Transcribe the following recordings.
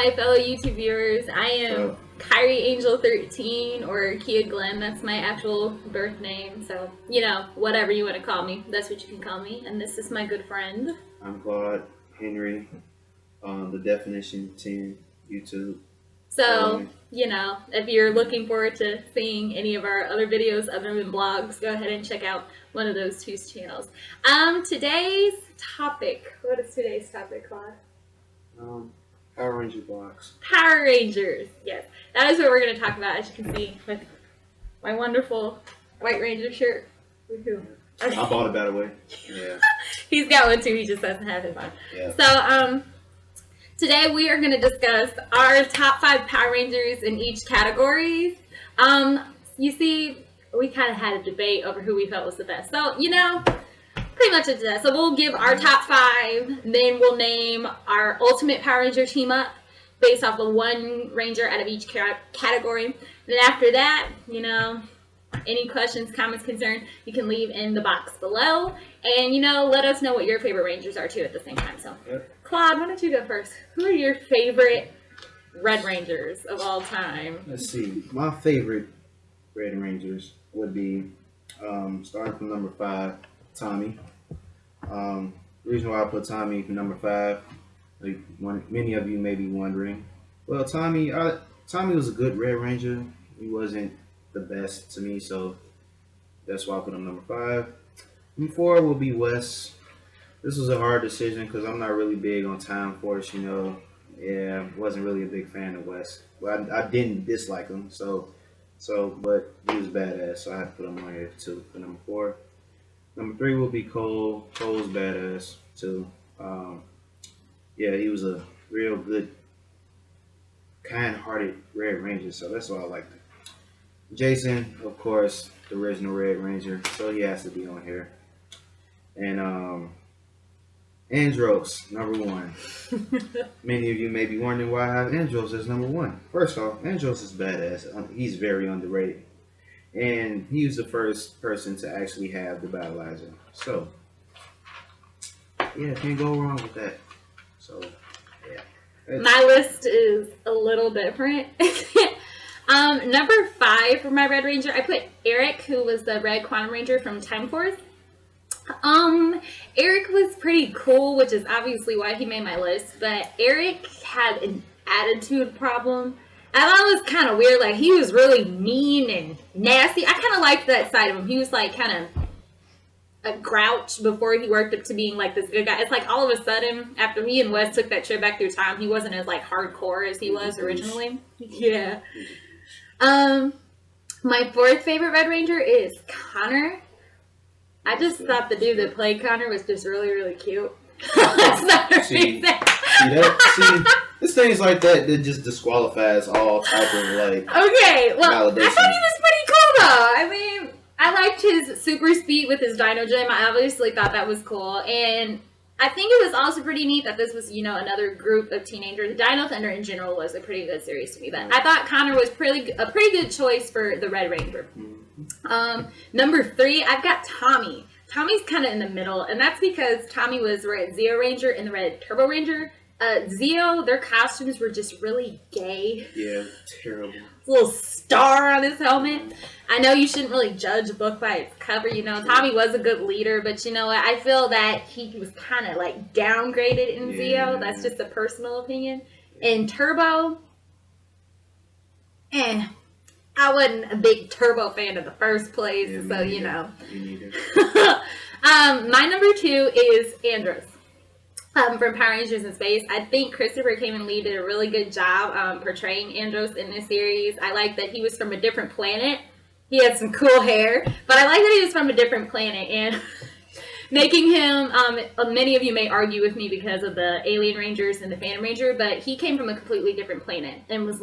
my fellow YouTube viewers. I am Kyrie Angel 13 or Kia Glenn. That's my actual birth name. So, you know, whatever you want to call me, that's what you can call me. And this is my good friend. I'm Claude Henry, the Definition 10 YouTube. So, you know, if you're looking forward to seeing any of our other videos other than blogs, go ahead and check out one of those two channels. Today's topic. What is today's topic, Claude? Power Ranger blocks. Power Rangers. Yes, that is what we're going to talk about, as you can see with my wonderful White Ranger shirt. I bought it, by the way. Yeah. He's got one too. He just doesn't have it on. Yeah. So, today we are going to discuss our top 5 Power Rangers in each category. You see, we kind of had a debate over who we felt was the best. So, you know, pretty much it's that. So we'll give our top 5, then we'll name our ultimate Power Ranger team up based off of one Ranger out of each category. Then after that, you know, any questions, comments, concerns, you can leave in the box below. And, you know, let us know what your favorite Rangers are too at the same time. So, Claude, why don't you go first? Who are your favorite Red Rangers of all time? Let's see. My favorite Red Rangers would be, starting from number 5, Tommy. The reason why I put Tommy for number 5, like many of you may be wondering, well, Tommy was a good Red Ranger. He wasn't the best to me, so that's why I put him number 5. Number 4 will be Wes. This was a hard decision because I'm not really big on Time Force, you know. Yeah, wasn't really a big fan of Wes. Well, I didn't dislike him, but he was badass, so I had to put him on here too for number 4. Number 3 will be Cole. Cole's badass too. Yeah, he was a real good, kind-hearted Red Ranger, so that's why I liked him. Jason, of course, the original Red Ranger, so he has to be on here. And Andros, number 1. Many of you may be wondering why I have Andros as number 1. First off, Andros is badass. He's very underrated. And he was the first person to actually have the battleizer. So, yeah, can't go wrong with that. So, yeah. My list is a little different. Number 5 for my Red Ranger, I put Eric, who was the Red Quantum Ranger from Time Force. Eric was pretty cool, which is obviously why he made my list, but Eric had an attitude problem. I thought it was kind of weird. Like, he was really mean and nasty. I kind of liked that side of him. He was like kind of a grouch before he worked up to being like this good guy. It's like all of a sudden, after he and Wes took that trip back through time, he wasn't as like hardcore as he was originally. Yeah. My 4th favorite Red Ranger is Connor. I just thought the dude that played Connor was just really, really cute. That's not a See, it's things like that just disqualifies all type of like. Okay, well, validation. I thought he was pretty cool though. I mean, I liked his super speed with his Dino Gem. I obviously thought that was cool, and I think it was also pretty neat that this was, you know, another group of teenagers. Dino Thunder in general was a pretty good series to me, but I thought Connor was a pretty good choice for the Red Ranger. Number 3, I've got Tommy. Tommy's kind of in the middle, and that's because Tommy was Red Zeo Ranger and the Red Turbo Ranger. Zeo, their costumes were just really gay. Yeah, terrible. Little star on his helmet. I know you shouldn't really judge a book by its cover. You know, Tommy was a good leader, but you know what? I feel that he was kind of like downgraded in Zeo. That's just a personal opinion. In Turbo, I wasn't a big Turbo fan in the first place, so you know. My number 2 is Andros. From Power Rangers in Space. I think Christopher Came-and-Lee did a really good job portraying Andros in this series. I like that he was from a different planet. He had some cool hair, but I like that he was from a different planet, and making him, many of you may argue with me because of the Alien Rangers and the Phantom Ranger, but he came from a completely different planet and was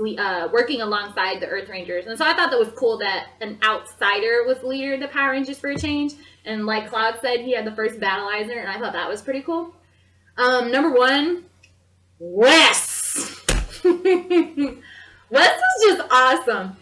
working alongside the Earth Rangers. And so I thought that was cool that an outsider was the leader of the Power Rangers for a change. And like Claude said, he had the first battleizer, and I thought that was pretty cool. Number 1, Wes. Wes was just awesome.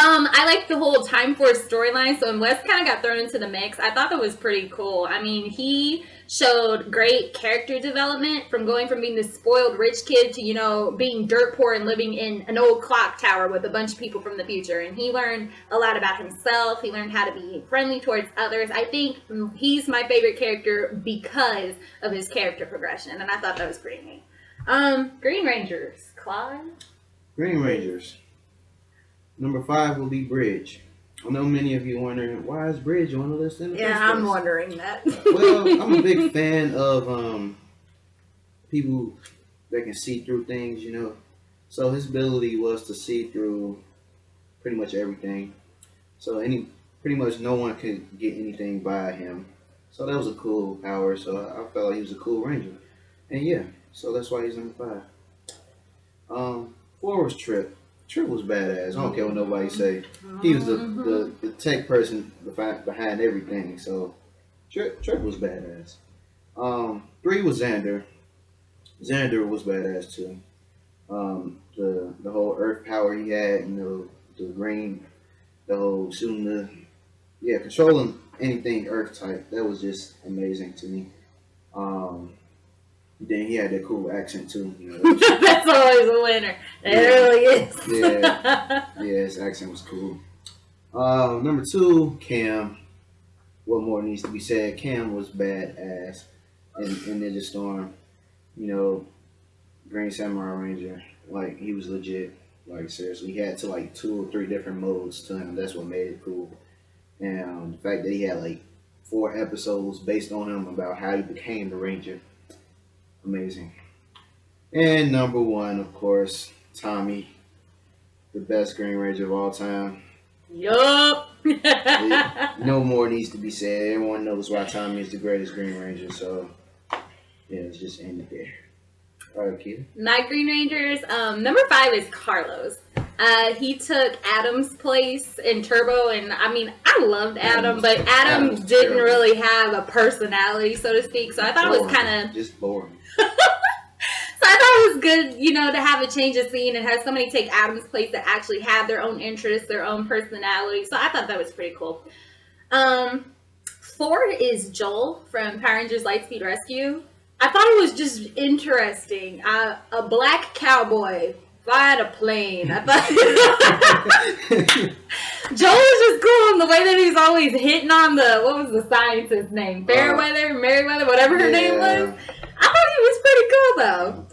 I like the whole Time Force storyline. So when Wes kind of got thrown into the mix, I thought that was pretty cool. I mean, he showed great character development from going from being this spoiled rich kid to, being dirt poor and living in an old clock tower with a bunch of people from the future. And he learned a lot about himself. He learned how to be friendly towards others. I think he's my favorite character because of his character progression. And I thought that was pretty neat. Green Rangers, Claude? Green Rangers. Number 5 will be Bridge. I know many of you wondering, why is Bridge on the list in the Yeah, first I'm place? wondering that. Well, I'm a big fan of people that can see through things, So his ability was to see through pretty much everything. So pretty much no one could get anything by him. So that was a cool power. So I felt like he was a cool ranger. And yeah, so that's why he's number 5. 4 was Trip. Trip was badass. I don't care what nobody say. He was the tech person behind everything. So Trip was badass. 3 was Xander. Xander was badass too. The whole Earth power he had, the green, the whole shooting controlling anything Earth type. That was just amazing to me. Then he had that cool accent too. That's always a winner. It really is. Yeah, his accent was cool. Number 2, Cam. What more needs to be said? Cam was badass in Ninja Storm. Green Samurai Ranger. Like, he was legit. Like, seriously, he had to 2 or 3 different modes to him. That's what made it cool. And the fact that he had 4 episodes based on him about how he became the Ranger. Amazing. And number 1, of course, Tommy, the best Green Ranger of all time. Yup. No more needs to be said. Everyone knows why Tommy is the greatest Green Ranger. So, yeah, let's just end it there. All right, Keita. My Green Rangers, number 5 is Carlos. He took Adam's place in Turbo, and I mean, I loved Adam, but Adam didn't terrible. really have a personality, so to speak. So I thought it was kind of just boring. So I thought it was good, to have a change of scene and have somebody take Adam's place that actually have their own interests, their own personality. So I thought that was pretty cool. 4 is Joel from Power Rangers Lightspeed Rescue. I thought it was just interesting. A black cowboy flying a plane. I thought Joel was just cool in the way that he's always hitting on what was the scientist's name? Fairweather, Merriweather, whatever her name was. I thought he was pretty cool though.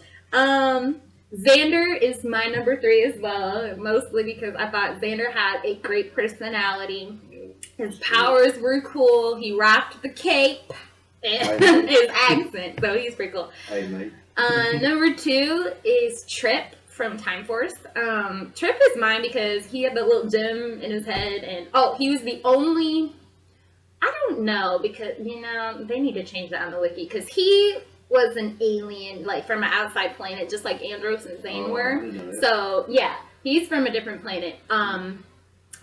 Xander is my number 3 as well, mostly because I thought Xander had a great personality. His powers were cool. He rocked the cape and his accent, so he's pretty cool. Hey, mate. Number 2 is Trip from Time Force. Trip is mine because he had the little gem in his head, and he was the only. I don't know because they need to change that on the wiki because he was an alien, from an outside planet, just like Andros and Zane were. So yeah, he's from a different planet.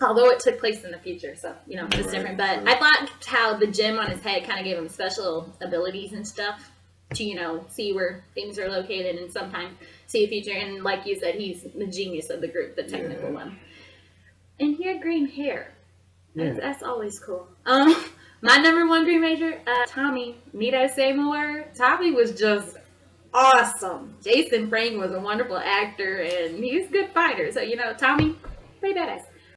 Although it took place in the future, so it's different. But I thought how the gem on his head kind of gave him special abilities and stuff to see where things are located and sometimes see the future. And like you said, he's the genius of the group, the technical one. And he had green hair. That's always cool. My number 1 Green Ranger, Tommy. Need I say more? Tommy was just awesome. Jason Frank was a wonderful actor, and he was a good fighter. So Tommy, pretty badass.